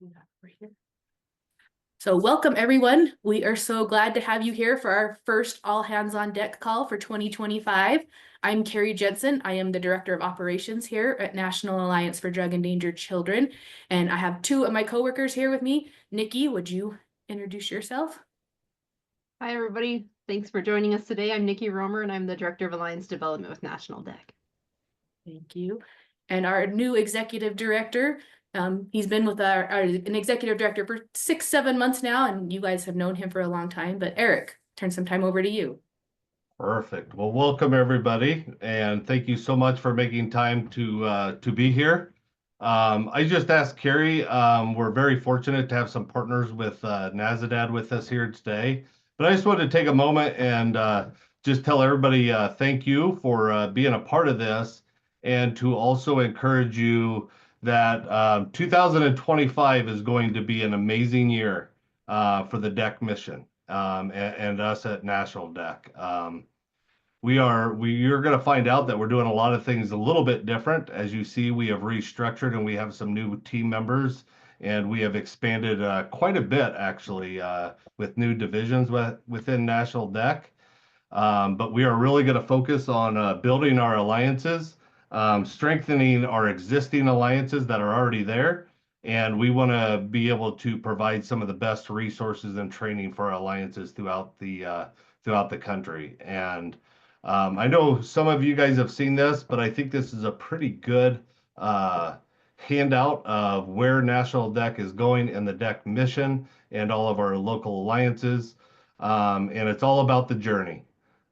Do that right here. So welcome everyone. We are so glad to have you here for our first all hands on deck call for 2025. I'm Carrie Jensen. I am the Director of Operations here at National Alliance for Drug Endangered Children. And I have two of my coworkers here with me. Nikki, would you introduce yourself? Hi, everybody. Thanks for joining us today. I'm Nikki Romer, and I'm the Director of Alliance Development with National DEC. Thank you. And our new executive director, he's been with an executive director for 6-7 months now, and you guys have known him for a long time. But Eric, turn some time over to you. Perfect. Well, welcome everybody, and thank you so much for making time to be here. I just asked Carrie. We're very fortunate to have some partners with NASADAD with us here today. But I just wanted to take a moment and just tell everybody thank you for being a part of this, and to also encourage you that 2025 is going to be an amazing year for the DEC mission. And us at National DEC. You're going to find out that we're doing a lot of things a little bit different. As you see, we have restructured and we have some new team members, and we have expanded quite a bit actually with new divisions within National DEC. But we are really going to focus on building our alliances, strengthening our existing alliances that are already there. And we want to be able to provide some of the best resources and training for our alliances throughout the country. And I know some of you guys have seen this, but I think this is a pretty good handout of where National DEC is going and the DEC mission and all of our local alliances. And it's all about the journey.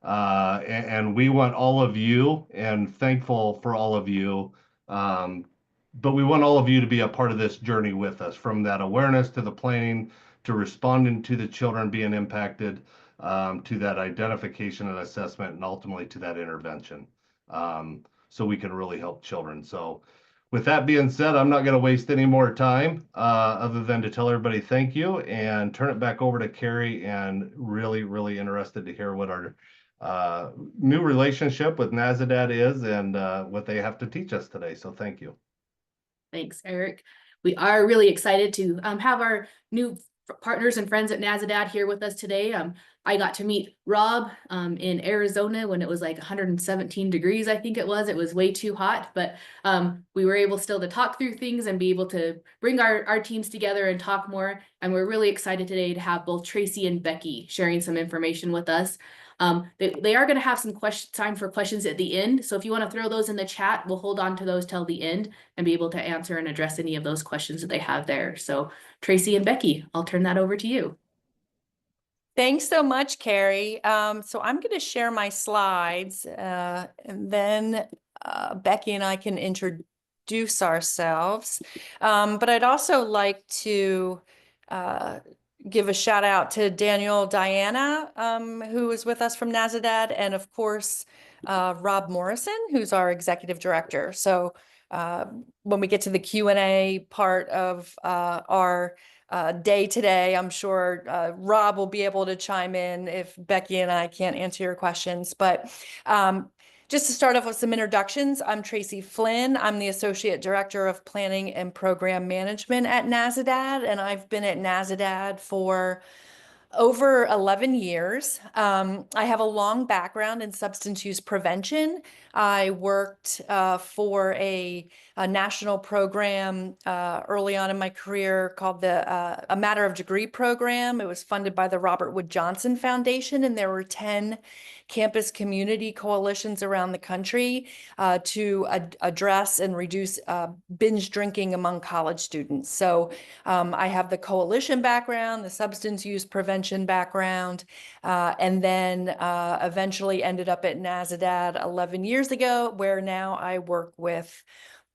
And we want all of you, and thankful for all of you. But we want all of you to be a part of this journey with us, from that awareness to the planning, to responding to the children being impacted, to that identification and assessment, and ultimately to that intervention, so we can really help children. So with that being said, I'm not going to waste any more time other than to tell everybody thank you and turn it back over to Carrie, and really interested to hear what our new relationship with NASADAD is and what they have to teach us today. So thank you. Thanks, Eric. We are really excited to have our new partners and friends at NASADAD here with us today. I got to meet Rob in Arizona when it was like 117 degrees, I think it was. It was way too hot, but we were able still to talk through things and be able to bring our teams together and talk more. And we're really excited today to have both Tracy and Becky sharing some information with us. They are going to have some time for questions at the end. So if you want to throw those in the chat, we'll hold on to those till the end and be able to answer and address any of those questions that they have there. So Tracy and Becky, I'll turn that over to you. Thanks so much, Carrie. So I'm going to share my slides, and then Becky and I can introduce ourselves. But I'd also like to give a shout out to Daniel Diana, who is with us from NASADAD, and of course, Rob Morrison, who's our executive director. So when we get to the Q&A part of our day today, I'm sure Rob will be able to chime in if Becky and I can't answer your questions. But just to start off with some introductions, I'm Tracy Flynn. I'm the Associate Director of Planning and Program Management at NASADAD, and I've been at NASADAD for over 11 years. I have a long background in substance use prevention. I worked for a national program early on in my career called the A Matter of Degree program. It was funded by the Robert Wood Johnson Foundation, and there were 10 campus community coalitions around the country to address and reduce binge drinking among college students. So I have the coalition background, the substance use prevention background, and then eventually ended up at NASADAD 11 years ago, where now I work with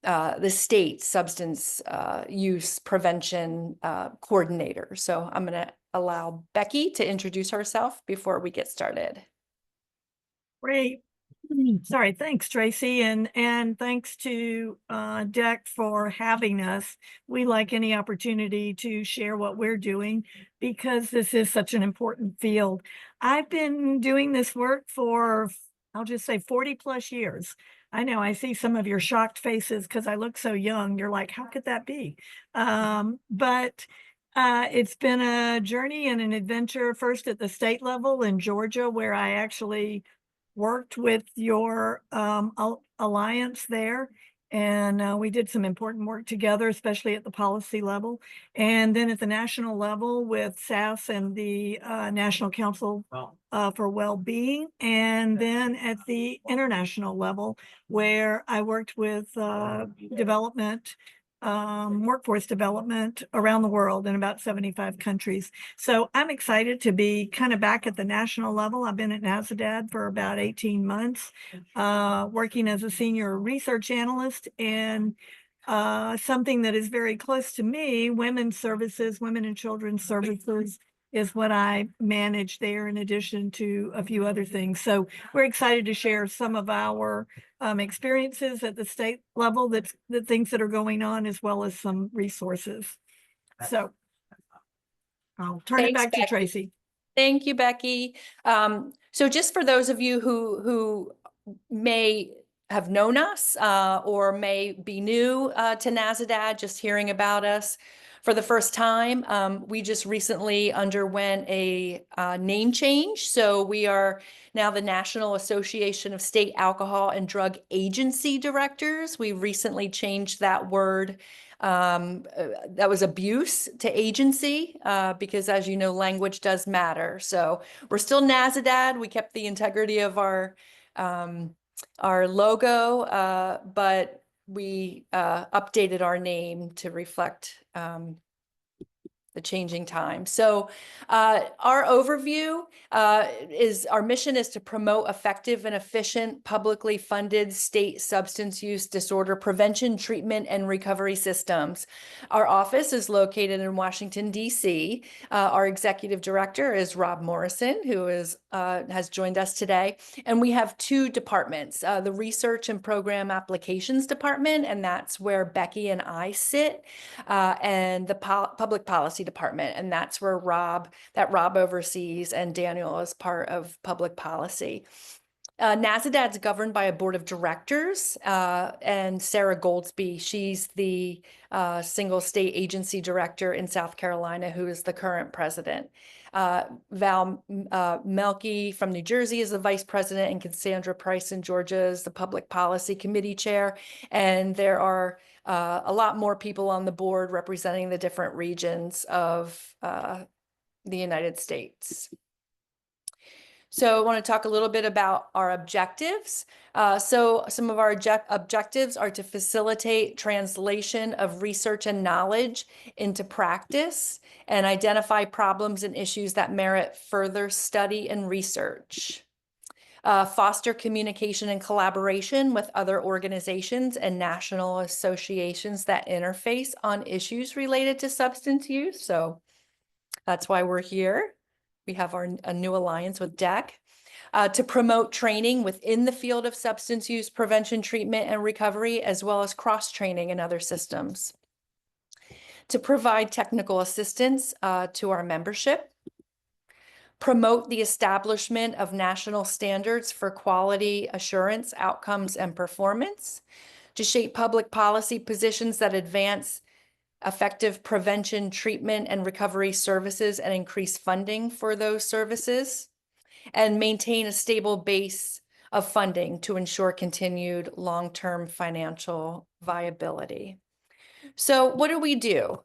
the state substance use prevention coordinator. So I'm going to allow Becky to introduce herself before we get started. Great. Sorry, thanks, Tracy, and thanks to DEC for having us. We like any opportunity to share what we're doing because this is such an important field. I've been doing this work for, I'll just say 40 plus years. I know I see some of your shocked faces because I look so young. You're like, how could that be? But it's been a journey and an adventure, first at the state level in Georgia, where I actually worked with your alliance there. And we did some important work together, especially at the policy level. And then at the national level with SAS and the National Council for Well-Being. And then at the international level, where I worked with development, workforce development around the world in about 75 countries. So I'm excited to be kind of back at the national level. I've been at NASADAD for about 18 months, working as a senior research analyst, and something that is very close to me, women's services, women and children's services, is what I manage there, in addition to a few other things. So we're excited to share some of our experiences at the state level, the things that are going on, as well as some resources. So I'll turn it Thanks, back to Becky. Tracy. Thank you, Becky. So just for those of you who may have known us or may be new to NASADAD, just hearing about us for the first time, we just recently underwent a name change. So we are now the National Association of State Alcohol and Drug Agency Directors. We recently changed that word. That was abuse to agency, because as you know, language does matter. So we're still NASADAD. We kept the integrity of our logo, but we updated our name to reflect the changing time. So our overview is our mission is to promote effective and efficient publicly funded state substance use disorder prevention, treatment, and recovery systems. Our office is located in Washington, D.C. Our executive director is Rob Morrison, who has joined us today. And we have two departments, the Research and Program Applications Department, and that's where Becky and I sit, and the Public Policy Department, and that's where Rob oversees, and Daniel is part of public policy. NASADAD's governed by a board of directors, and Sarah Goldsby, she's the single state agency director in South Carolina, who is the current president. Val Melke from New Jersey is the vice president, and Cassandra Price in Georgia is the public policy committee chair. And there are a lot more people on the board representing the different regions of the United States. So I want to talk a little bit about our objectives. So some of our objectives are to facilitate translation of research and knowledge into practice, and identify problems and issues that merit further study and research. Foster communication and collaboration with other organizations and national associations that interface on issues related to substance use. So that's why we're here. We have a new alliance with DEC. To promote training within the field of substance use prevention, treatment, and recovery, as well as cross-training in other systems. To provide technical assistance to our membership. Promote the establishment of national standards for quality assurance, outcomes, and performance. To shape public policy positions that advance effective prevention, treatment, and recovery services and increase funding for those services. And maintain a stable base of funding to ensure continued long-term financial viability. So what do?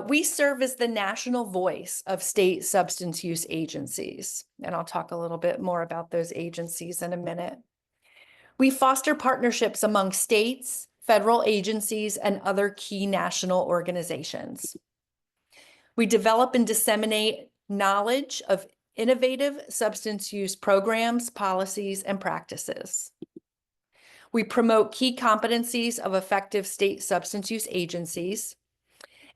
We serve as the national voice of state substance use agencies, and I'll talk a little bit more about those agencies in a minute. We foster partnerships among states, federal agencies, and other key national organizations. We develop and disseminate knowledge of innovative substance use programs, policies, and practices. We promote key competencies of effective state substance use agencies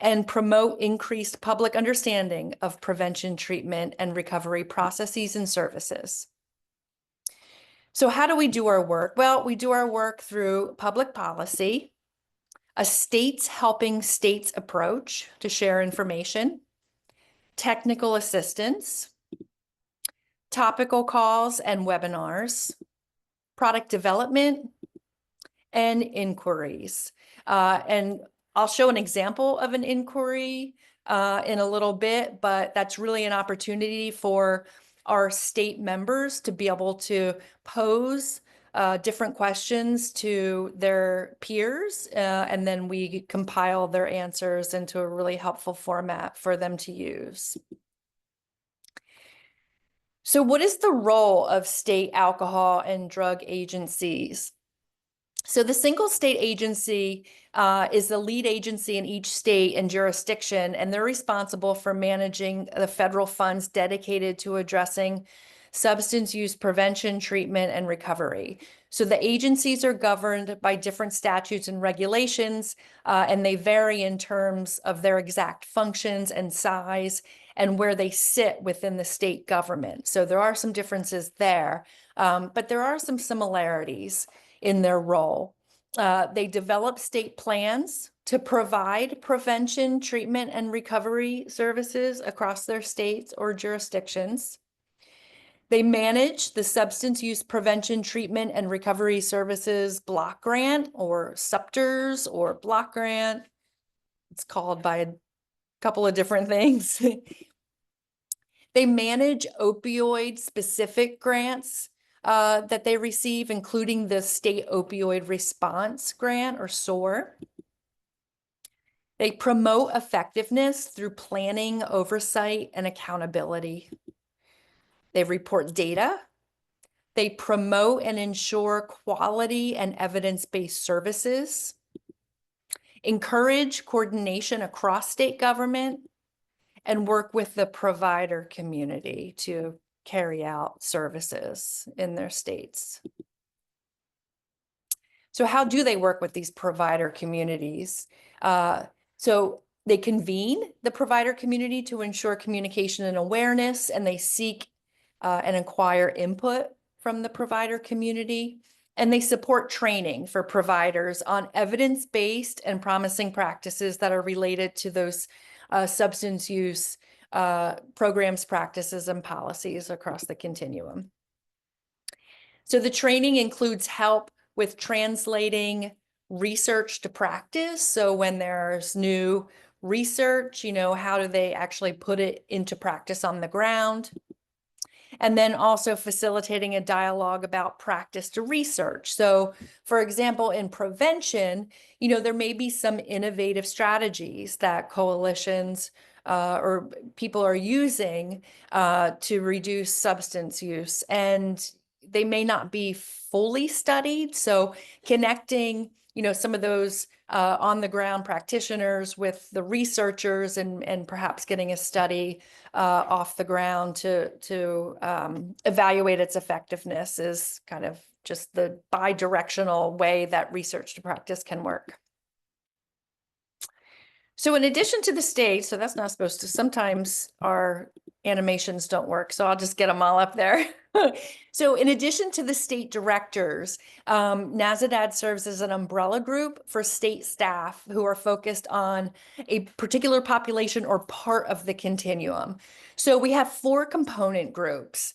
and promote increased public understanding of prevention, treatment, and recovery processes and services. So how do we do our work? Well, we do our work through public policy, a states helping states approach to share information, technical assistance, topical calls and webinars, product development, and inquiries. And I'll show an example of an inquiry in a little bit, but that's really an opportunity for our state members to be able to pose different questions to their peers, and then we compile their answers into a really helpful format for them to use. So what is the role of state alcohol and drug agencies? So the single state agency is the lead agency in each state and jurisdiction, and they're responsible for managing the federal funds dedicated to addressing substance use prevention, treatment, and recovery. So the agencies are governed by different statutes and regulations, and they vary in terms of their exact functions and size and where they sit within the state government. So there are some differences there, but there are some similarities in their role. They develop state plans to provide prevention, treatment, and recovery services across their states or jurisdictions. They manage the Substance Use Prevention, Treatment, and Recovery Services Block Grant, or SUPTERS, or Block Grant. It's called by a couple of different things. They manage opioid-specific grants that they receive, including the State Opioid Response Grant, or SOAR. They promote effectiveness through planning, oversight, and accountability. They report data. They promote and ensure quality and evidence-based services, encourage coordination across state government, and work with the provider community to carry out services in their states. So how do they work with these provider communities? So they convene the provider community to ensure communication and awareness, and they seek and acquire input from the provider community. And they support training for providers on evidence-based and promising practices that are related to those substance use programs, practices, and policies across the continuum. So the training includes help with translating research to practice. So when there's new research, how do they actually put it into practice on the ground? And then also facilitating a dialogue about practice to research. So for example, in prevention, there may be some innovative strategies that coalitions or people are using to reduce substance use, and they may not be fully studied. So connecting, some of those on the ground practitioners with the researchers and perhaps getting a study off the ground to evaluate its effectiveness is kind of just the bi-directional way that research to practice can work. So in addition to the state, so that's not supposed to, sometimes our animations don't work, so I'll just get them all up there. So in addition to the state directors, NASADAD serves as an umbrella group for state staff who are focused on a particular population or part of the continuum. So we have 4 component groups.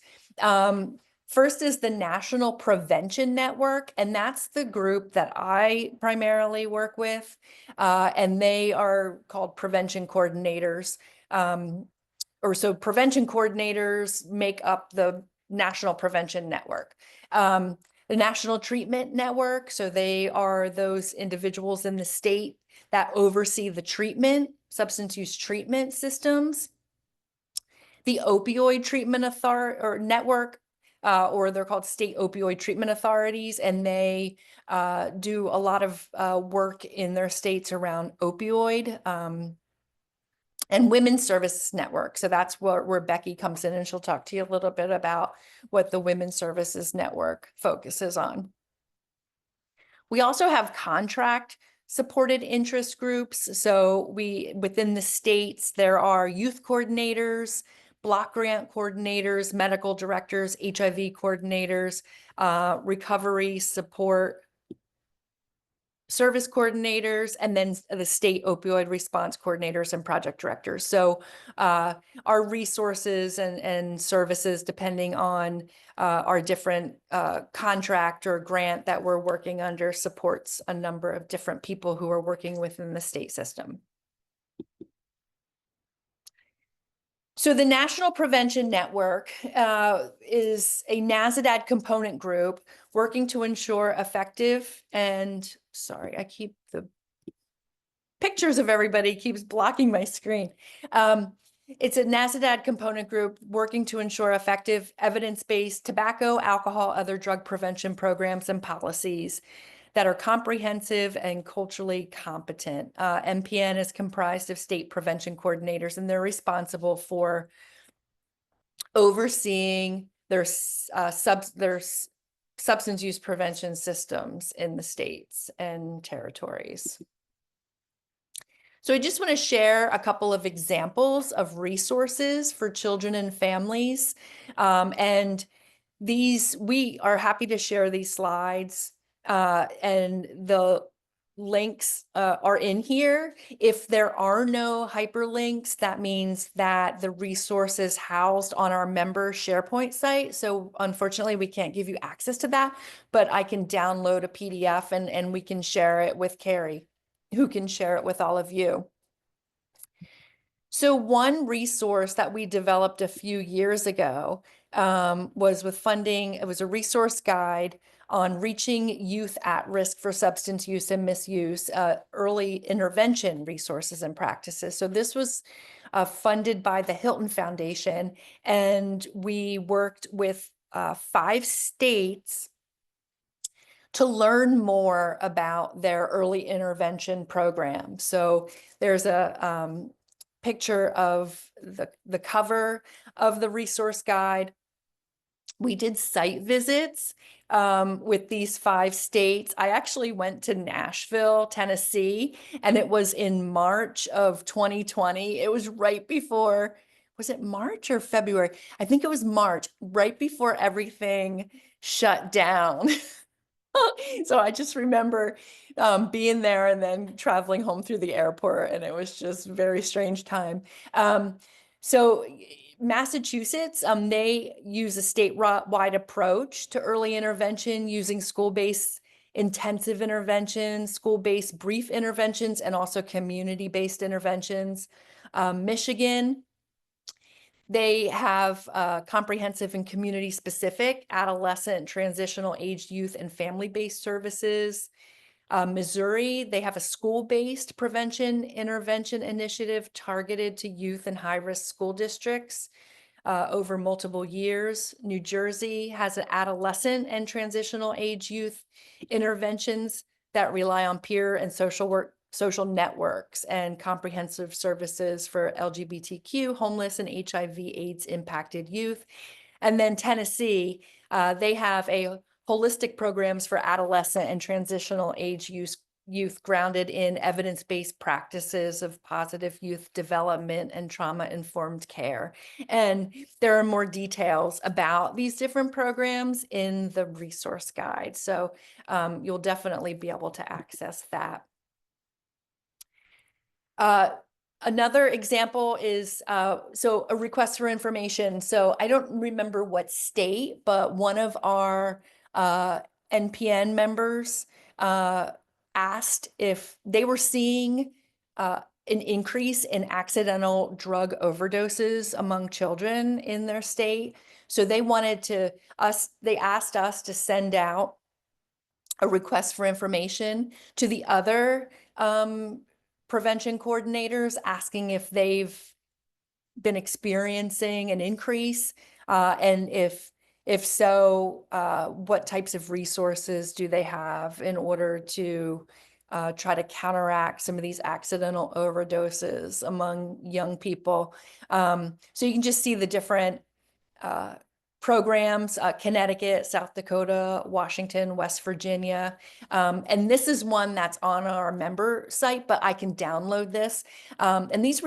First is the National Prevention Network, and that's the group that I primarily work with, and they are called prevention coordinators. So prevention coordinators make up the National Prevention Network. The National Treatment Network, so they are those individuals in the state that oversee the treatment, substance use treatment systems. The Opioid Treatment Network, or they're called State Opioid Treatment Authorities, and they do a lot of work in their states around opioid, and Women's Services Network. So that's where Becky comes in, and she'll talk to you a little bit about what the Women's Services Network focuses on. We also have contract supported interest groups. So within the states, there are youth coordinators, block grant coordinators, medical directors, HIV coordinators, recovery support service coordinators, and then the state opioid response coordinators and project directors. So our resources and services, depending on our different contract or grant that we're working under, supports a number of different people who are working within the state system. So the National Prevention Network is a NASADAD component group working to ensure effective and, sorry, I keep the pictures of everybody keeps blocking my screen. It's a NASADAD component group working to ensure effective evidence-based tobacco, alcohol, other drug prevention programs and policies that are comprehensive and culturally competent. NPN is comprised of state prevention coordinators, and they're responsible for overseeing their substance use prevention systems in the states and territories. So I just want to share a couple of examples of resources for children and families. And we are happy to share these slides. And the links are in here. If there are no hyperlinks, that means that the resource is housed on our member SharePoint site. So unfortunately, we can't give you access to that, but I can download a PDF and we can share it with Carrie, who can share it with all of you. So one resource that we developed a few years ago was with funding. It was a resource guide on reaching youth at risk for substance use and misuse, early intervention resources and practices. So this was funded by the Hilton Foundation, and we worked with 5 states to learn more about their early intervention program. So there's a picture of the cover of the resource guide. We did site visits with these 5 states. I actually went to Nashville, Tennessee, and it was in March of 2020. It was right before, was it March or February? I think it was March, right before everything shut down. So I just remember being there and then traveling home through the airport, and it was just a very strange time. So Massachusetts, they use a statewide approach to early intervention using school-based intensive interventions, school-based brief interventions, and also community-based interventions. Michigan, they have comprehensive and community-specific adolescent, transitional aged youth, and family-based services. Missouri, they have a school-based prevention intervention initiative targeted to youth in high-risk school districts over multiple years. New Jersey has an adolescent and transitional age youth interventions that rely on peer and social networks and comprehensive services for LGBTQ, homeless, and HIV/AIDS impacted youth. And then Tennessee, they have a holistic programs for adolescent and transitional age youth grounded in evidence-based practices of positive youth development and trauma-informed care. And there are more details about these different programs in the resource guide. So you'll definitely be able to access that. Another example is, so a request for information. So I don't remember what state, but one of our NPN members asked if they were seeing an increase in accidental drug overdoses among children in their state. So they asked us to send out a request for information to the other prevention coordinators, asking if they've been experiencing an increase, and if so, what types of resources do they have in order to try to counteract some of these accidental overdoses among young people. So you can just see the different programs, Connecticut, South Dakota, Washington, West Virginia. And this is one that's on our member site, but I can download this. And these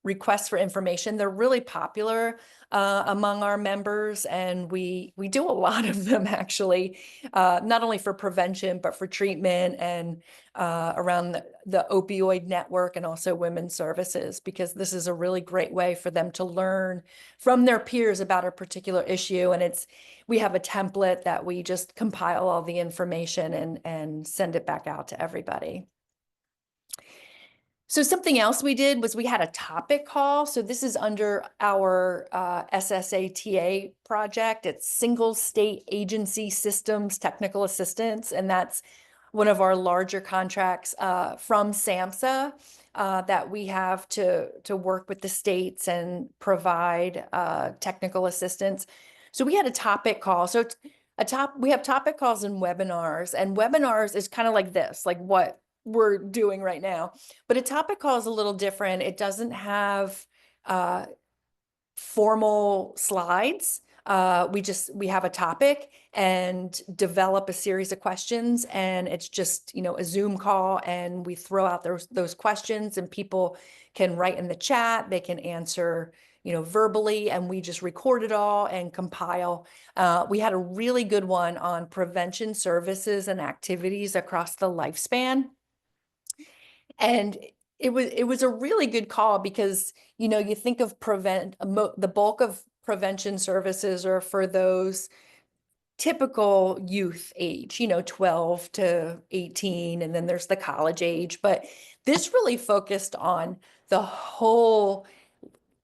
requests for information. They're really popular among our members, and we do a lot of them actually, not only for prevention, but for treatment and around the opioid network and also women's services, because this is a really great way for them to learn from their peers about a particular issue. And we have a template that we just compile all the information and send it back out to everybody. So something else we did was we had a topic call. So this is under our SSATA project. It's Single State Agency Systems Technical Assistance. And that's one of our larger contracts from SAMHSA that we have to work with the states and provide technical assistance. So we had a topic call. So we have topic calls and webinars is kind of like this, like what we're doing right now. But a topic call is a little different. It doesn't have formal slides. We have a topic and develop a series of questions, and it's just, a Zoom call, and we throw out those questions, and people can write in the chat, they can answer verbally, and we just record it all and compile. We had a really good one on prevention services and activities across the lifespan. And it was a really good call because, you think of the bulk of prevention services are for those typical youth age, 12 to 18, and then there's the college age. But this really focused on the whole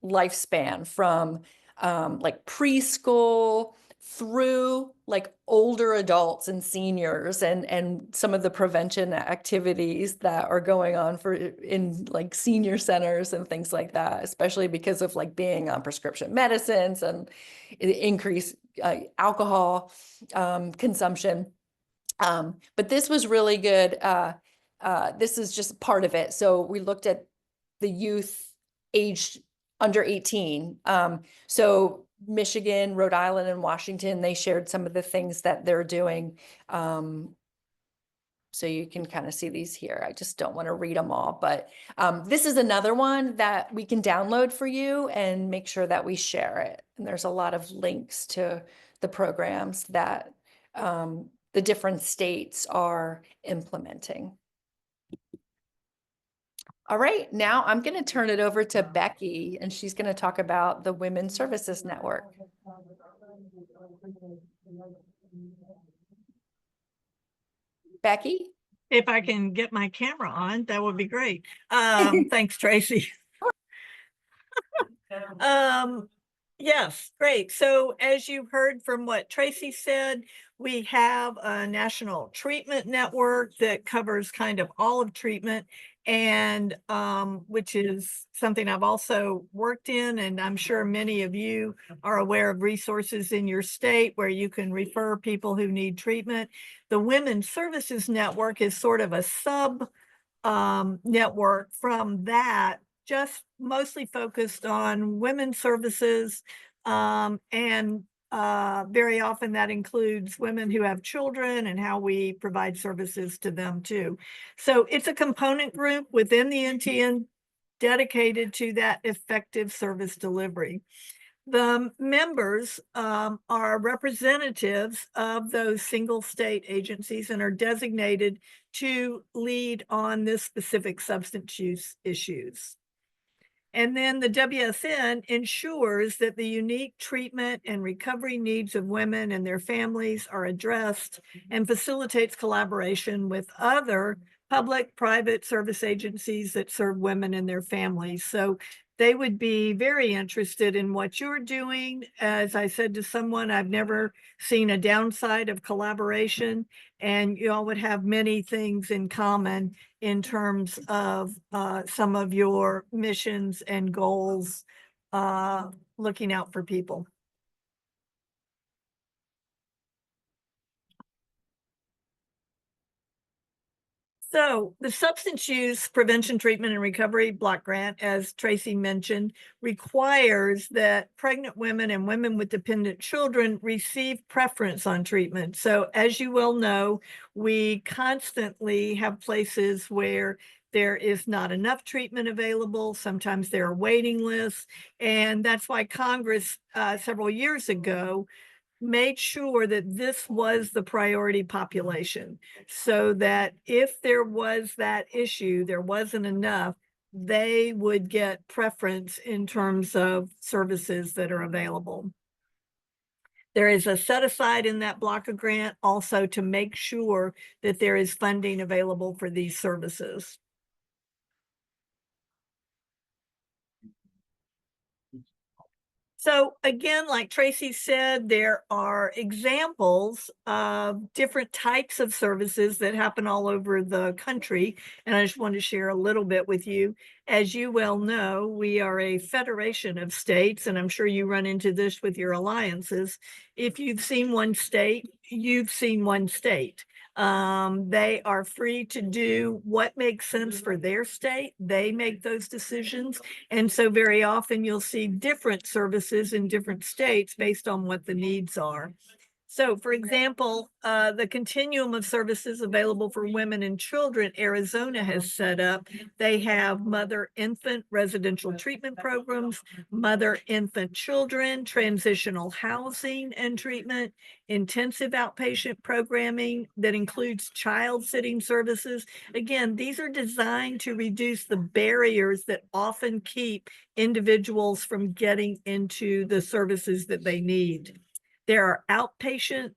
lifespan from like preschool through like older adults and seniors, and some of the prevention activities that are going on in like senior centers and things like that, especially because of like being on prescription medicines and increased alcohol consumption. But this was really good. This is just part of it. So we looked at the youth aged under 18. So Michigan, Rhode Island, and Washington, they shared some of the things that they're doing. So you can kind of see these here. I just don't want to read them all, but this is another one that we can download for you and make sure that we share it. And there's a lot of links to the programs that the different states are implementing. All right, now I'm going to turn it over to Becky, and she's going to talk about the Women's Services Network. Becky? If I can get my camera on, that would be great. Thanks, Tracy. Yes, great. So as you heard from what Tracy said, we have a national treatment network that covers kind of all of treatment, and which is something I've also worked in, and I'm sure many of you are aware of resources in your state where you can refer people who need treatment. The Women's Services Network is sort of a sub network from that, just mostly focused on women's services, and very often that includes women who have children and how we provide services to them too. So it's a component group within the NTN dedicated to that effective service delivery. The members are representatives of those single state agencies and are designated to lead on this specific substance use issues. And then the WSN ensures that the unique treatment and recovery needs of women and their families are addressed and facilitates collaboration with other public, private service agencies that serve women and their families. So they would be very interested in what you're doing. As I said to someone, I've never seen a downside of collaboration, and you all would have many things in common in terms of some of your missions and goals, looking out for people. So the Substance Use Prevention, Treatment, and Recovery Block Grant, as Tracy mentioned, requires that pregnant women and women with dependent children receive preference on treatment. So as you well know, we constantly have places where there is not enough treatment available. Sometimes there are waiting lists. And that's why Congress several years ago made sure that this was the priority population, so that if there was that issue, there wasn't enough, they would get preference in terms of services that are available. There is a set aside in that block of grant also to make sure that there is funding available for these services. So again, like Tracy said, there are examples of different types of services that happen all over the country. And I just wanted to share a little bit with you. As you well know, we are a federation of states, and I'm sure you run into this with your alliances. If you've seen one state, you've seen one state. They are free to do what makes sense for their state. They make those decisions. And so very often you'll see different services in different states based on what the needs are. So for example, the continuum of services available for women and children, Arizona has set up. They have mother-infant residential treatment programs, mother-infant children, transitional housing and treatment, intensive outpatient programming that includes child sitting services. Again, these are designed to reduce the barriers that often keep individuals from getting into the services that they need. There are outpatient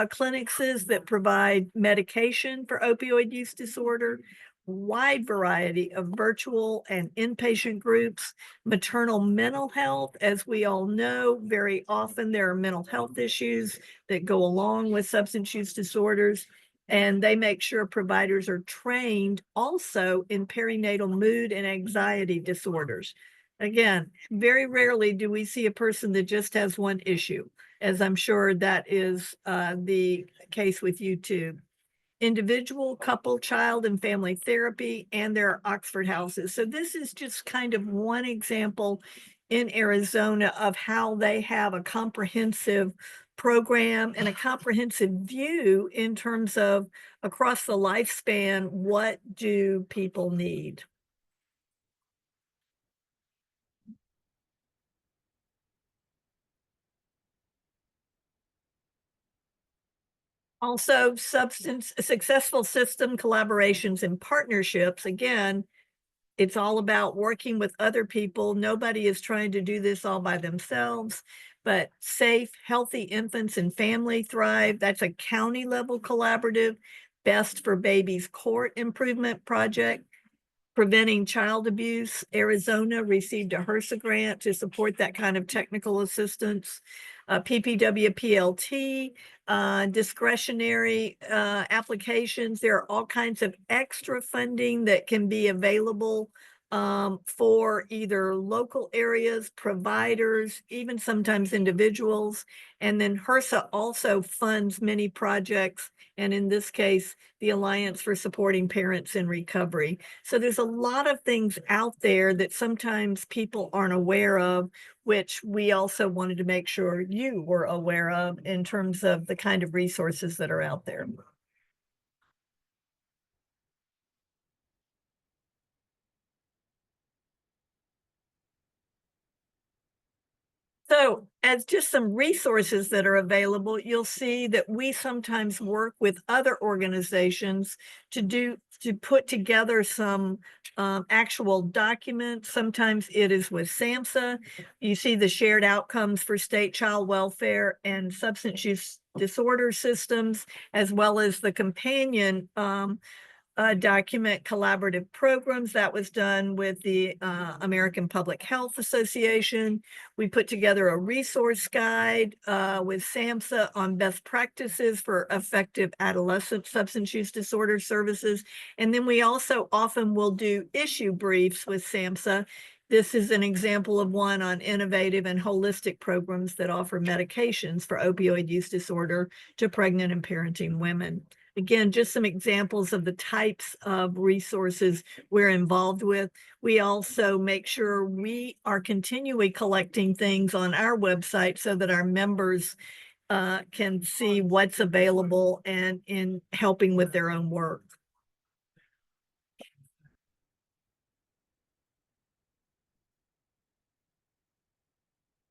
clinics that provide medication for opioid use disorder, wide variety of virtual and inpatient groups, maternal mental health. As we all know, very often there are mental health issues that go along with substance use disorders, and they make sure providers are trained also in perinatal mood and anxiety disorders. Again, very rarely do we see a person that just has one issue, as I'm sure that is the case with you too. Individual, couple, child, and family therapy, and there are Oxford houses. So this is just kind of one example in Arizona of how they have a comprehensive program and a comprehensive view in terms of across the lifespan, what do people need? Also, successful system collaborations and partnerships. Again, it's all about working with other people. Nobody is trying to do this all by themselves, but safe, healthy infants and family thrive. That's a county level collaborative. Best for Babies Court Improvement Project. Preventing Child Abuse, Arizona received a HRSA grant to support that kind of technical assistance. PPWPLT, discretionary applications. There are all kinds of extra funding that can be available for either local areas, providers, even sometimes individuals. And then HRSA also funds many projects, and in this case, the Alliance for Supporting Parents in Recovery. So there's a lot of things out there that sometimes people aren't aware of, which we also wanted to make sure you were aware of in terms of the kind of resources that are out there. So as just some resources that are available, you'll see that we sometimes work with other organizations to put together some actual documents. Sometimes it is with SAMHSA. You see the shared outcomes for state child welfare and substance use disorder systems, as well as the companion document collaborative programs. That was done with the American Public Health Association. We put together a resource guide with SAMHSA on best practices for effective adolescent substance use disorder services. And then we also often will do issue briefs with SAMHSA. This is an example of one on innovative and holistic programs that offer medications for opioid use disorder to pregnant and parenting women. Again, just some examples of the types of resources we're involved with. We also make sure we are continually collecting things on our website so that our members can see what's available and in helping with their own work.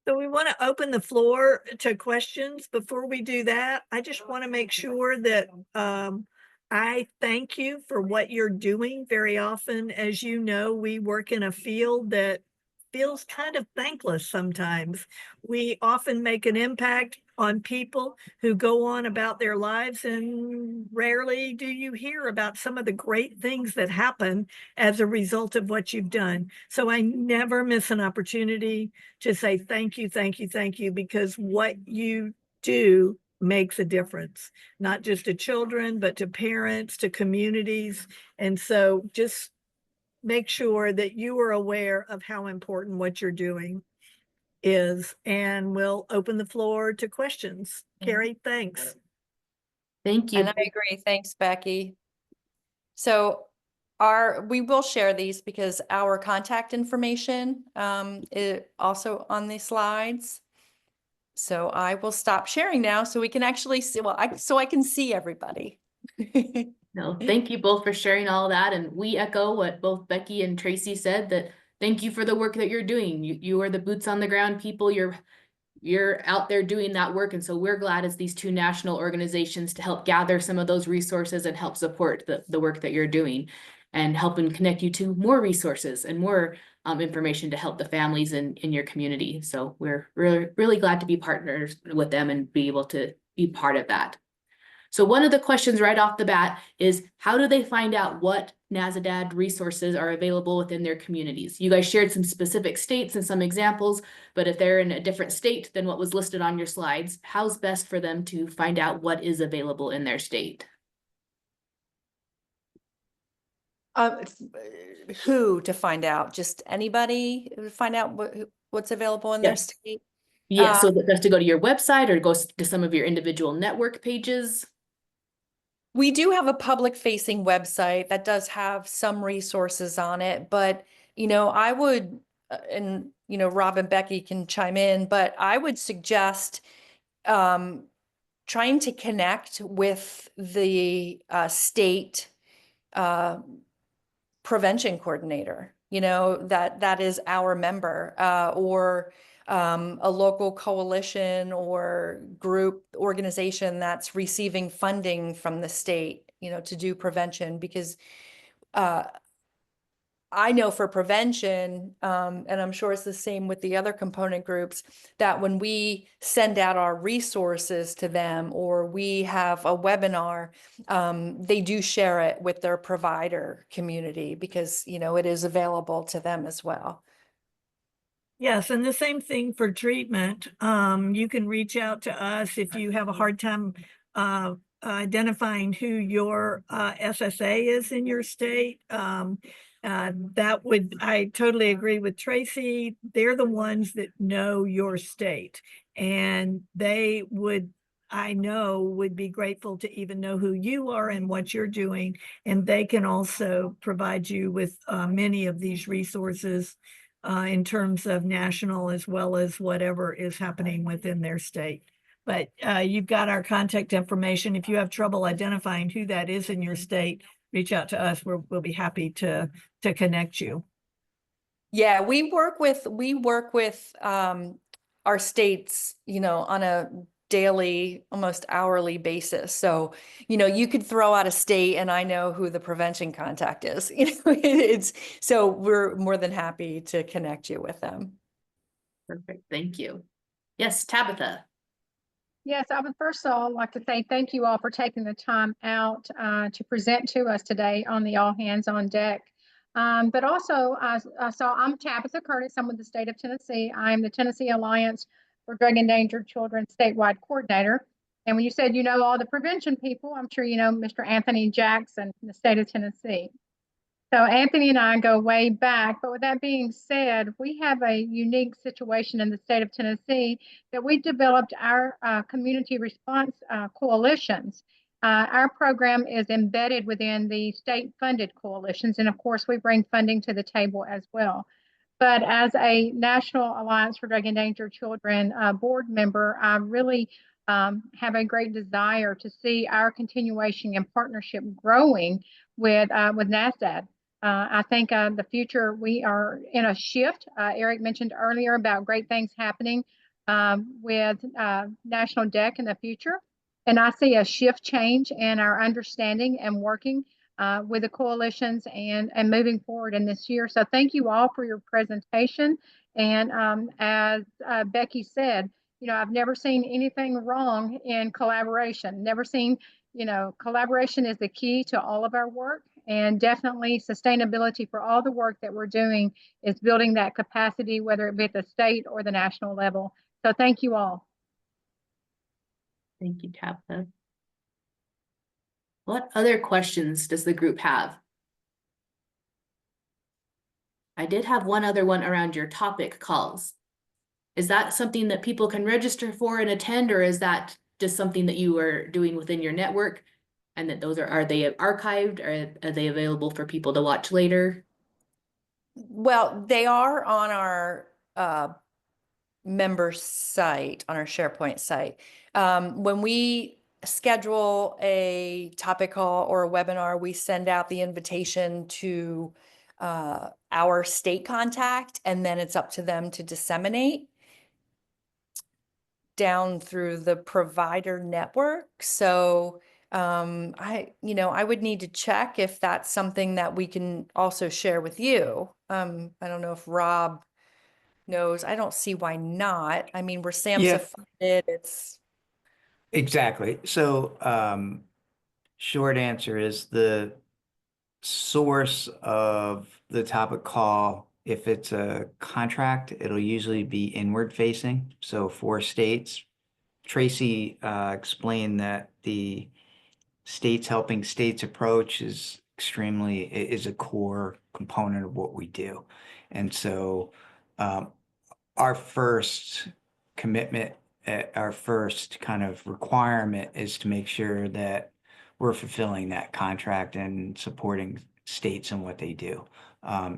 So we want to open the floor to questions. Before we do that, I just want to make sure that I thank you for what you're doing. Very often, as you know, we work in a field that feels kind of thankless sometimes. We often make an impact on people who go on about their lives, and rarely do you hear about some of the great things that happen as a result of what you've done. So I never miss an opportunity to say thank you, thank you, thank you, because what you do makes a difference, not just to children, but to parents, to communities. And so just make sure that you are aware of how important what you're doing is, and we'll open the floor to questions. Carrie, thanks. Thank And you. I agree. Thanks, Becky. So we will share these because our contact information is also on the slides. So I will stop sharing now so we can actually see, so I can see everybody. No, thank you both for sharing all that. And we echo what both Becky and Tracy said, that thank you for the work that you're doing. You are the boots on the ground people. You're out there doing that work. And so we're glad as these two national organizations to help gather some of those resources and help support the work that you're doing and helping connect you to more resources and more information to help the families in your community. So we're really glad to be partners with them and be able to be part of that. So one of the questions right off the bat is, how do they find out what NASADAD resources are available within their communities? You guys shared some specific states and some examples, but if they're in a different state than what was listed on your slides, how's best for them to find out what is available in their state? Who to find out? Just anybody find out what's available in their Yes. state? Yeah, so that's to go to your website or go to some of your individual network pages. We do have a public facing website that does have some resources on it, but I would, and Rob and Becky can chime in, but I would suggest trying to connect with the state prevention coordinator, that is our member, or a local coalition or group organization that's receiving funding from the state, to do prevention, because I know for prevention, and I'm sure it's the same with the other component groups, that when we send out our resources to them or we have a webinar, they do share it with their provider community because, it is available to them as well. Yes, and the same thing for treatment. You can reach out to us if you have a hard time identifying who your SSA is in your state. I totally agree with Tracy. They're the ones that know your state, and they would, I know, would be grateful to even know who you are and what you're doing. And they can also provide you with many of these resources in terms of national as well as whatever is happening within their state. But you've got our contact information. If you have trouble identifying who that is in your state, reach out to us. We'll be happy to connect you. Yeah, we work with our states, on a daily, almost hourly basis. So, you could throw out a state and I know who the prevention contact is. So we're more than happy to connect you with them. Perfect, thank you. Yes, Tabitha. Yes, I would first of all like to say thank you all for taking the time out to present to us today on the All Hands on Deck. But also, I'm Tabitha Curtis. I'm with the state of Tennessee. I'm the Tennessee Alliance for Drug Endangered Children statewide coordinator. And when you said you know all the prevention people, I'm sure you know Mr. Anthony Jackson in the state of Tennessee. So Anthony and I go way back, but with that being said, we have a unique situation in the state of Tennessee that we developed our community response coalitions. Our program is embedded within the state-funded coalitions, and of course, we bring funding to the table as well. But as a National Alliance for Drug Endangered Children board member, I really have a great desire to see our continuation and partnership growing with NASADAD. I think the future, we are in a shift. Eric mentioned earlier about great things happening with National DEC in the future. And I see a shift change in our understanding and working with the coalitions and moving forward in this year. So thank you all for your presentation. And as Becky said, you know, I've never seen anything wrong in collaboration. Never seen, you know, collaboration is the key to all of our work, and definitely sustainability for all the work that we're doing is building that capacity, whether it be at the state or the national level. So thank you all. Thank you, Tabitha. What other questions does the group have? I did have one other one around your topic calls. Is that something that people can register for and attend, or is that just something that you are doing within your network? And that those are they archived, or are they available for people to watch later? Well, they are on our member site, on our SharePoint site. When we schedule a topic call or a webinar, we send out the invitation to our state contact, and then it's up to them to disseminate down through the provider network. So I would need to check if that's something that we can also share with you. I don't know if Rob knows. I don't see why not. I mean, we're SAMHSA funded. It's Exactly. So, short answer is the source of the topic call. If it's a contract, it'll usually be inward facing. So for states, Tracy explained that the states helping states approach is a core component of what we do. And so our first commitment, our first kind of requirement is to make sure that we're fulfilling that contract and supporting states and what they do.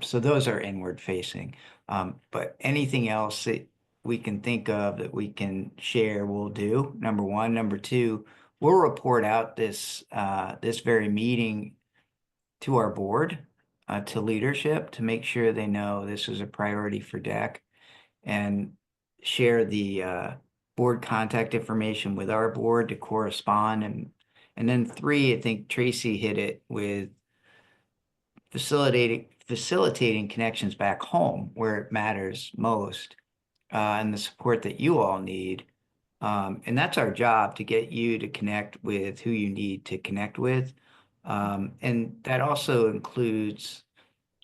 So those are inward facing. But anything else that we can think of that we can share, we'll do. Number one. Number two, we'll report out this very meeting to our board, to leadership, to make sure they know this is a priority for DEC, and share the board contact information with our board to correspond. And then three, I think Tracy hit it with facilitating connections back home where it matters most, and the support that you all need. And that's our job, to get you to connect with who you need to connect with. And that also includes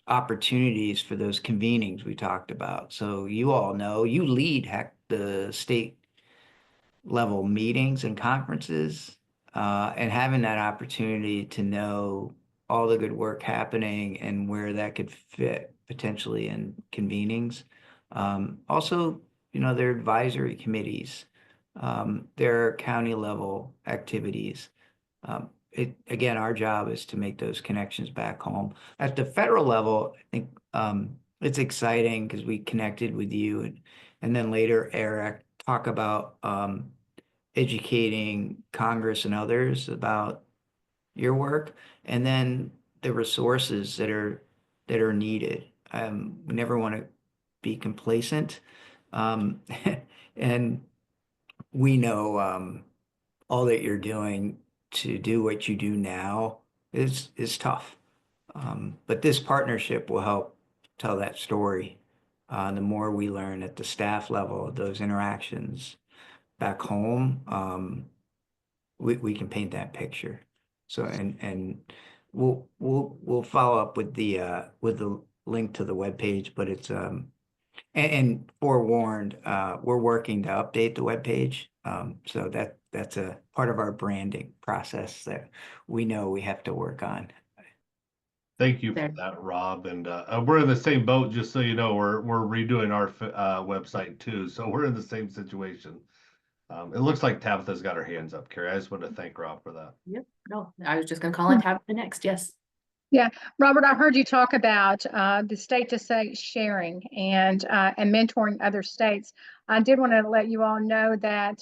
opportunities for those convenings we talked about. So you all know, you lead the state level meetings and conferences, and having that opportunity to know all the good work happening and where that could fit potentially in convenings. Also, there are advisory committees, there are county level activities. Again, our job is to make those connections back home. At the federal level, I think it's exciting because we connected with you, and then later Eric talk about educating Congress and others about your work, and then the resources that are needed. We never want to be complacent, and we know all that you're doing to do what you do now is tough. But this partnership will help tell that story. The more we learn at the staff level, those interactions back home, we can paint that picture. So and we'll follow up with the link to the webpage, but it's and forewarned, we're working to update the webpage. So that's a part of our branding process that we know we have to work on. Thank you for that, Rob. And we're in the same boat, just so you know, we're redoing our website too. So we're in the same situation. It looks like Tabitha's got her hands up, Carrie. I just want to thank Rob for that. Yep. No, I was just going to call it Tabitha next. Yes. Yeah, Robert, I heard you talk about the state-to-state sharing and mentoring other states. I did want to let you all know that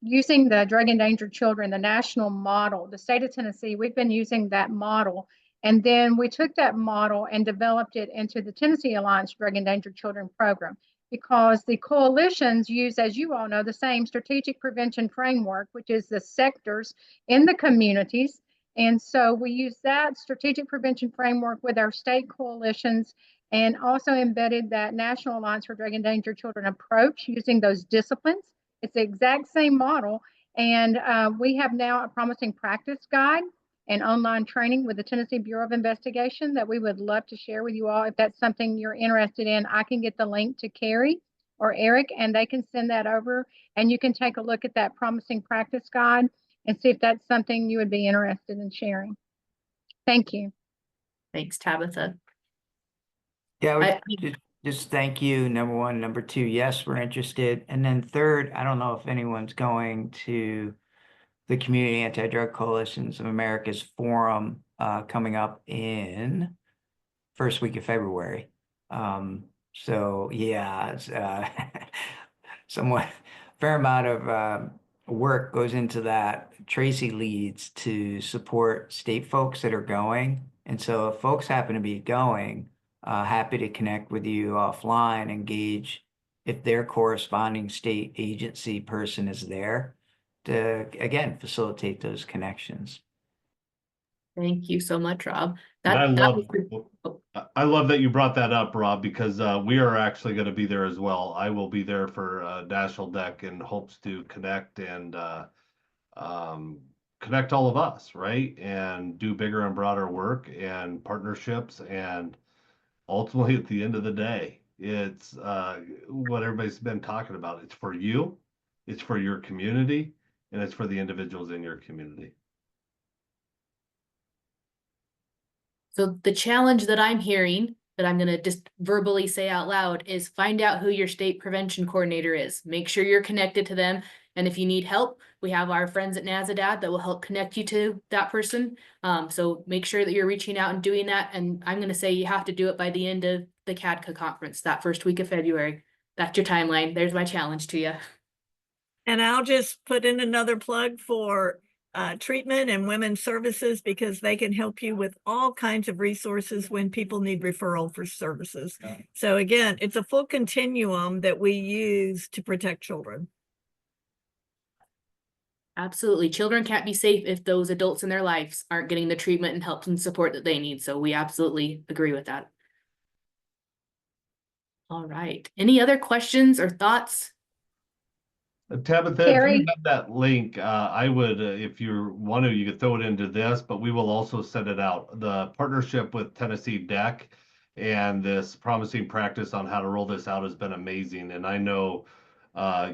using the drug endangered children, the national model, the state of Tennessee, we've been using that model And then we took that model and developed it into the Tennessee Alliance for Drug Endangered Children program, because the coalitions use, as you all know, the same strategic prevention framework, which is the sectors in the communities. And so we use that strategic prevention framework with our state coalitions, and also embedded that National Alliance for Drug Endangered Children approach using those disciplines. It's the exact same model. And we have now a promising practice guide and online training with the Tennessee Bureau of Investigation that we would love to share with you all. If that's something you're interested in, I can get the link to Carrie or Eric, and they can send that over, and you can take a look at that promising practice guide and see if that's something you would be interested in sharing. Thank you. Thanks, Tabitha. Yeah, I- just thank you, number one. Number two, yes, we're interested. And then third, I don't know if anyone's going to the Community Anti-Drug Coalitions of America's Forum coming up in first week of February. So yeah, it's somewhat fair amount of work goes into that. Tracy leads to support state folks that are going. And so if folks happen to be going, happy to connect with you offline, engage if their corresponding state agency person is there to, again, facilitate those connections. Thank you so much, Rob. And Oh, I love that you brought that up, Rob, because we are actually going to be there as well. I will be there for National DEC and hopes to connect and connect all of us, right? And do bigger and broader work and partnerships. And ultimately, at the end of the day, it's what everybody's been talking about. It's for you, it's for your community, and it's for the individuals in your community. So the challenge that I'm hearing, that I'm going to just verbally say out loud, is find out who your state prevention coordinator is. Make sure you're connected to them. And if you need help, we have our friends at NASADAD that will help connect you to that person. So make sure that you're reaching out and doing that. And I'm going to say you have to do it by the end of the CADCA conference, that first week of February. That's your timeline. There's my challenge to you. And I'll just put in another plug for treatment and women's services, because they can help you with all kinds of resources when people need referral for services. So again, it's a full continuum that we use to protect children. Absolutely. Children can't be safe if those adults in their lives aren't getting the treatment and help and support that they need. So we absolutely agree with that. All right. Any other questions or thoughts? Tabitha, Carrie? if you have that link, I would, if you want to, you could throw it into this, but we will also send it out. The partnership with Tennessee DEC and this promising practice on how to roll this out has been amazing. And I know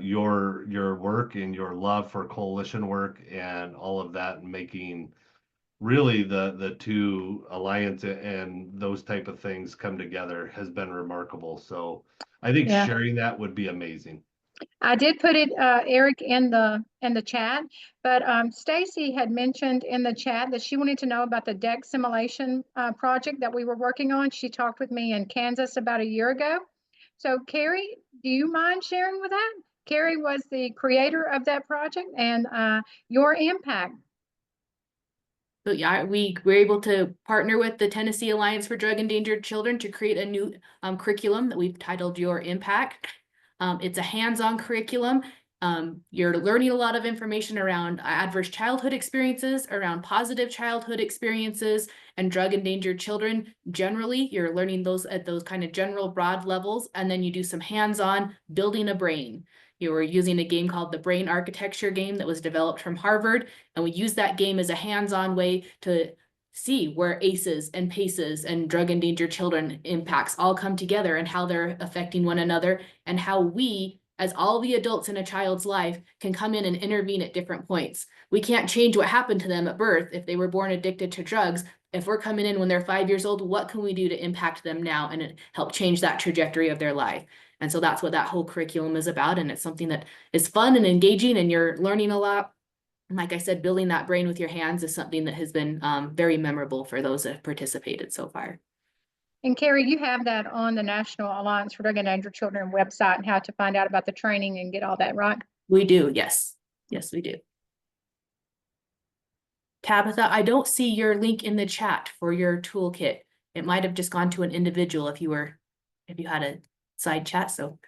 your work and your love for coalition work and all of that, and making really the two alliance and those type of things come together has been remarkable. So I think Yeah. sharing that would be amazing. I did put it, Eric, in the chat, but Stacy had mentioned in the chat that she wanted to know about the DEC simulation project that we were working on. She talked with me in Kansas about a year ago. So Carrie, do you mind sharing with that? Carrie was the creator of that project, and your impact. So yeah, we were able to partner with the Tennessee Alliance for Drug Endangered Children to create a new curriculum that we've titled Your Impact. It's a hands-on curriculum. You're learning a lot of information around adverse childhood experiences, around positive childhood experiences, and drug endangered children. Generally, you're learning those at those kind of general broad levels, and then you do some hands-on building a brain. You were using a game called the Brain Architecture game that was developed from Harvard, and we use that game as a hands-on way to see where ACEs and PACEs and drug endangered children impacts all come together, and how they're affecting one another, and how we, as all the adults in a child's life, can come in and intervene at different points. We can't change what happened to them at birth if they were born addicted to drugs. If we're coming in when they're 5 years old, what can we do to impact them now and help change that trajectory of their life? And so that's what that whole curriculum is about. And it's something that is fun and engaging, and you're learning a lot. And like I said, building that brain with your hands is something that has been very memorable for those that have participated so far. And Carrie, you have that on the National Alliance for Drug Endangered Children website, and how to find out about the training and get all that, right? We do, yes. Yes, we do. Tabitha, I don't see your link in the chat for your toolkit. It might have just gone to an individual if you had a side chat, so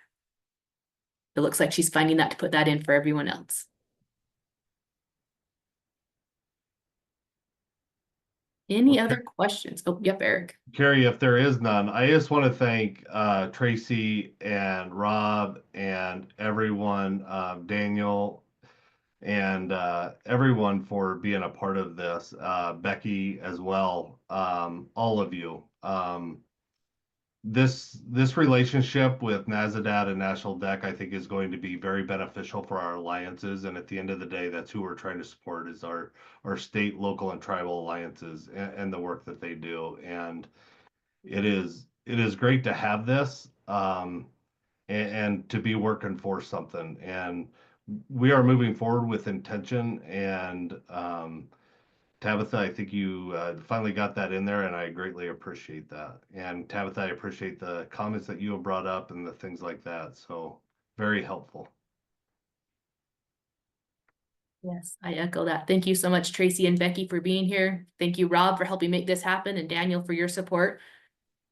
it looks like she's finding that to put that in for everyone else. Any Okay. other questions? Oh, yep, Eric. Carrie, if there is none, I just want to thank Tracy and Rob and everyone, Daniel and everyone for being a part of this, Becky as well, all of you. This relationship with NASADAD and National DEC, I think, is going to be very beneficial for our alliances. And at the end of the day, that's who we're trying to support, is our state, local, and tribal alliances and the work that they do. And it is great to have this and to be working for something. And we are moving forward with intention. And Tabitha, I think you finally got that in there, and I greatly appreciate that. And Tabitha, I appreciate the comments that you have brought up and the things like that. So very helpful. Yes, I echo that. Thank you so much, Tracy and Becky, for being here. Thank you, Rob, for helping make this happen, and Daniel for your support.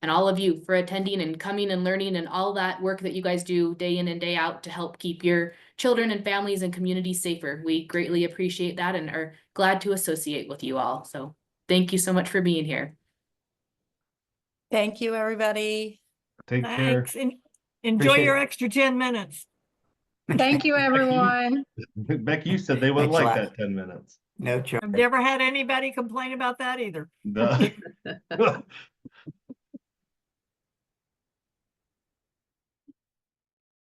And all of you for attending and coming and learning and all that work that you guys do day in and day out to help keep your children and families and communities safer. We greatly appreciate that and are glad to associate with you all. So thank you so much for being here. Thank you, everybody. Take care. Thanks. Enjoy Appreciate your it. extra 10 minutes. Thank you, everyone. Becky, you said they wouldn't Thanks a like lot. that 10 minutes. No charge. I've never had anybody complain about that either. No.